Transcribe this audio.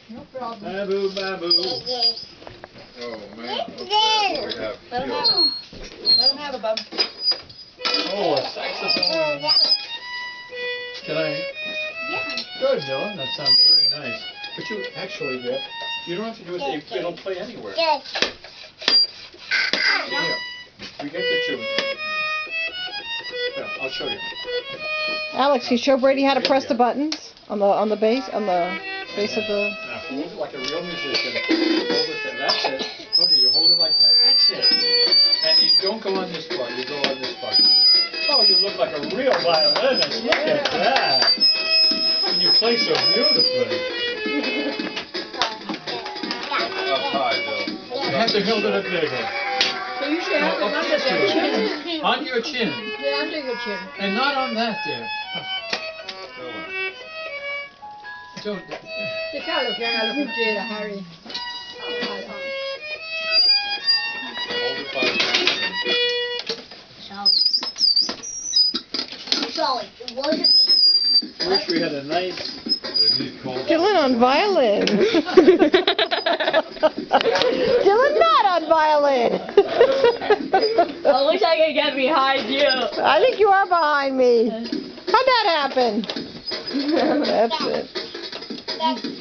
No problem. Babu, babu. Oh man, okay, we have Let him have it. Let him have it, bub. Oh, a saxophone. Can I? Yeah. Good, Dylan. That sounds very nice. But you actually, Jeff, you don't have to do it. It'll play anywhere. Good. Here, we get the tune. Yeah, I'll show you. Alex, you show Brady how to press the buttons on the base of the. Now hold it like a real musician. Hold it there. That's it. Okay, you hold it like that. That's it. And you don't go on this part. You go on this part. Oh, you look like a real violinist. Look at that. And you play so beautifully. up high, Bill. You have to hold it up bigger. So you should have it Up under this your way. chin. On your chin. Yeah, under your chin. And not on that there. Don't. Déjalo que haga lo que quiera, Harry. Hold it by the Sorry, it wasn't me. Wish we had a nice. Dylan on violin. Dylan not on violin. I wish I could get behind you. I think you are behind me. How'd that happen? That's it. That's it.